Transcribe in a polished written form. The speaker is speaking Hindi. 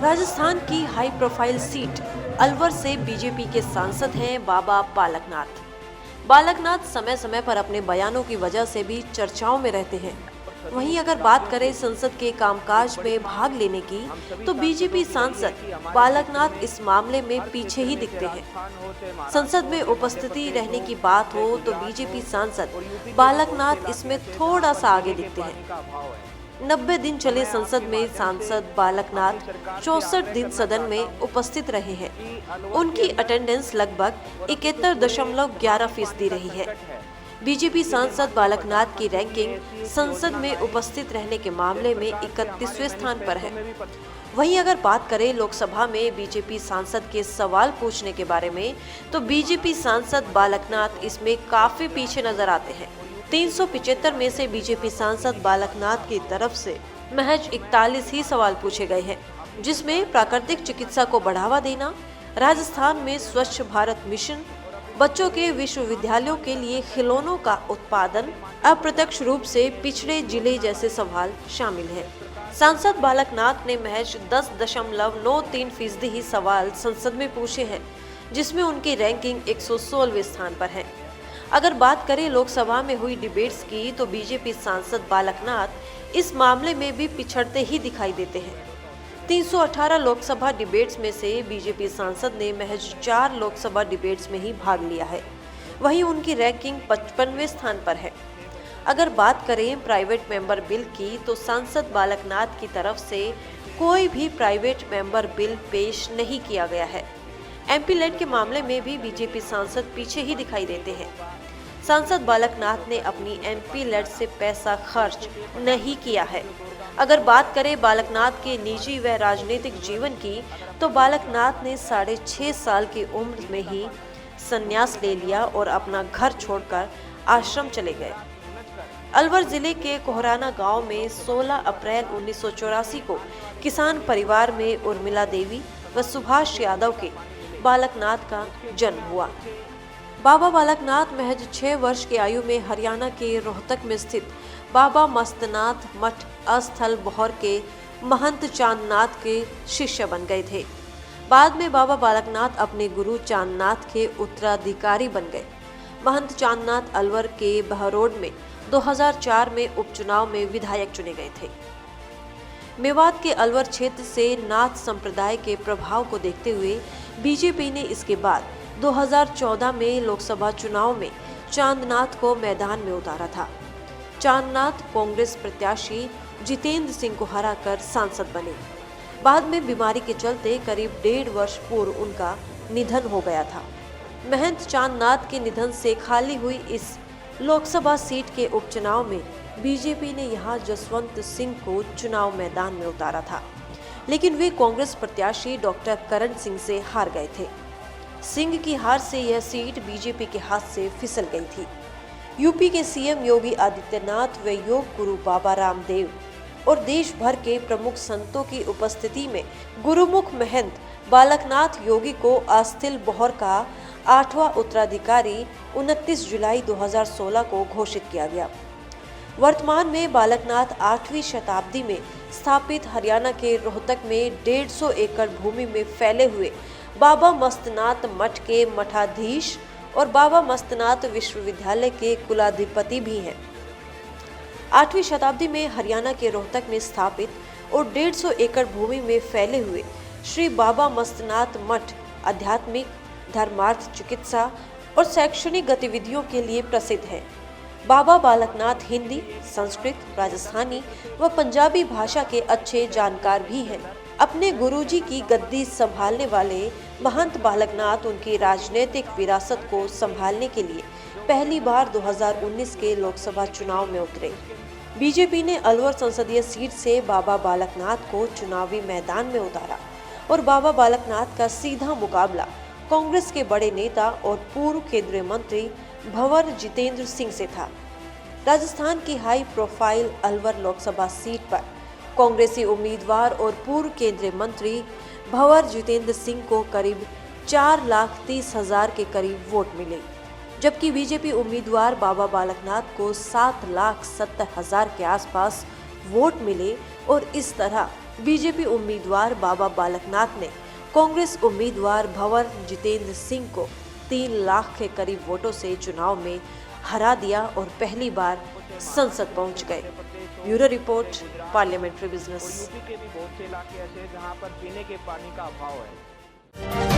राजस्थान की हाई प्रोफाइल सीट अलवर से बीजेपी के सांसद हैं बाबा बालकनाथ। बालकनाथ समय समय पर अपने बयानों की वजह से भी चर्चाओं में रहते हैं। वहीं अगर बात करें संसद के कामकाज में भाग लेने की, तो बीजेपी सांसद बालकनाथ इस मामले में पीछे ही दिखते हैं। संसद में उपस्थिति रहने की बात हो तो बीजेपी सांसद बालकनाथ इसमें थोड़ा सा आगे दिखते हैं। 90 दिन चले संसद में सांसद बालकनाथ 64 दिन सदन में उपस्थित रहे हैं। उनकी अटेंडेंस लगभग 71.11% रही है। बीजेपी सांसद बालकनाथ की रैंकिंग संसद में उपस्थित रहने के मामले में 31वें स्थान पर है। वहीं अगर बात करें लोकसभा में बीजेपी सांसद के सवाल पूछने के बारे में, तो बीजेपी सांसद बालकनाथ इसमें काफी पीछे नजर आते हैं। 375 में से बीजेपी सांसद बालकनाथ की तरफ से महज 41 ही सवाल पूछे गए हैं, जिसमें प्राकृतिक चिकित्सा को बढ़ावा देना, राजस्थान में स्वच्छ भारत मिशन, बच्चों के विश्वविद्यालयों के लिए खिलौनों का उत्पादन, अप्रत्यक्ष रूप से पिछड़े जिले जैसे सवाल शामिल हैं। सांसद बालकनाथ ने महज 10.93% ही सवाल संसद में पूछे हैं, जिसमें उनकी रैंकिंग 116वें स्थान पर है। अगर बात करें लोकसभा में हुई डिबेट्स की, तो बीजेपी सांसद बालकनाथ इस मामले में भी पिछड़ते ही दिखाई देते हैं। 318 लोकसभा डिबेट्स में से बीजेपी सांसद ने महज 4 लोकसभा डिबेट्स में ही भाग लिया है। वहीं उनकी रैंकिंग 55वें स्थान पर है। अगर बात करें प्राइवेट मेंबर बिल की, तो सांसद बालकनाथ की तरफ से कोई भी प्राइवेट मेंबर बिल पेश नहीं किया गया है। एमपी लेट के मामले में भी बीजेपी सांसद पीछे ही दिखाई देते हैं। सांसद बालकनाथ ने अपनी एमपी लेट से पैसा खर्च नहीं किया है। अगर बात करें बालकनाथ के निजी व राजनीतिक जीवन की, तो बालकनाथ ने 6.5 साल की उम्र में ही संन्यास ले लिया और अपना घर छोड़कर आश्रम चले गए। अलवर जिले के कोहराना गांव में 16 अप्रैल 1984 को किसान परिवार में उर्मिला देवी व सुभाष यादव के बालकनाथ का जन्म हुआ। बाबा बालकनाथ महज 6 वर्ष की आयु में हरियाणा के रोहतक में स्थित बाबा मस्तनाथ मठ अस्थल बहौर के महंत चांदनाथ के शिष्य बन गए थे। बाद में बाबा बालकनाथ अपने गुरु चांदनाथ के उत्तराधिकारी बन गए। महंत चांदनाथ अलवर के बहरोड में 2004 में उपचुनाव में विधायक चुने गए थे। मेवात के अलवर क्षेत्र से नाथ संप्रदाय के प्रभाव को देखते हुए बीजेपी ने इसके बाद 2014 में लोकसभा चुनाव में चांदनाथ को मैदान में उतारा था। चांदनाथ कांग्रेस प्रत्याशी जितेंद्र सिंह को हराकर सांसद बने। बाद में बीमारी के चलते करीब 1.5 वर्ष पूर्व उनका निधन हो गया था। महंत चांदनाथ के निधन से खाली हुई इस लोकसभा सीट के उपचुनाव में बीजेपी ने यहां जसवंत सिंह को चुनाव मैदान में उतारा था, लेकिन वे कांग्रेस प्रत्याशी डॉक्टर करण सिंह से हार गए थे। सिंह की हार से यह सीट बीजेपी के हाथ से फिसल गई थी। यूपी के सीएम योगी आदित्यनाथ व योग गुरु बाबा रामदेव और देश भर के प्रमुख संतों की उपस्थिति में गुरुमुख महंत बालकनाथ योगी को अस्थल बहौर का 8वां उत्तराधिकारी 29 जुलाई 2016 को घोषित किया गया। वर्तमान में बालकनाथ 8वीं शताब्दी में स्थापित हरियाणा के रोहतक में 150 एकड़ भूमि में फैले हुए बाबा मस्तनाथ मठ के मठाधीश और बाबा मस्तनाथ विश्वविद्यालय के कुलाधिपति भी हैं। 8वीं शताब्दी में हरियाणा के रोहतक में स्थापित और 150 एकड़ भूमि में फैले हुए श्री बाबा मस्तनाथ मठ आध्यात्मिक, धर्मार्थ, चिकित्सा और शैक्षणिक गतिविधियों के लिए प्रसिद्ध है। बाबा बालकनाथ हिंदी, संस्कृत, राजस्थानी व पंजाबी भाषा के अच्छे जानकार भी हैं। अपने गुरुजी की गद्दी संभालने वाले महंत बालकनाथ उनकी राजनीतिक विरासत को संभालने के लिए पहली बार 2019 के लोकसभा चुनाव में उतरे। बीजेपी ने अलवर संसदीय सीट से बाबा बालकनाथ को चुनावी मैदान में उतारा और बाबा बालकनाथ का सीधा मुकाबला कांग्रेस के बड़े नेता और पूर्व केंद्रीय मंत्री भंवर जितेंद्र सिंह से था। राजस्थान की high profile Alwar Lok Sabha seat पर कांग्रेसी उम्मीदवार और पूर्व केंद्रीय मंत्री भंवर जितेंद्र सिंह को करीब 4,30,000 के करीब वोट मिले, जबकि बीजेपी उम्मीदवार बाबा बालकनाथ को 7,70,000 के आसपास वोट मिले और इस तरह बीजेपी उम्मीदवार बाबा बालकनाथ ने कांग्रेस उम्मीदवार भंवर जितेंद्र सिंह को 3 लाख के करीब वोटों से चुनाव में हरा दिया और पहली बार संसद पहुंच गए। Bureau report, parliamentary business. UP के भी बहुत से इलाके ऐसे जहां पर पीने के पानी का अभाव है।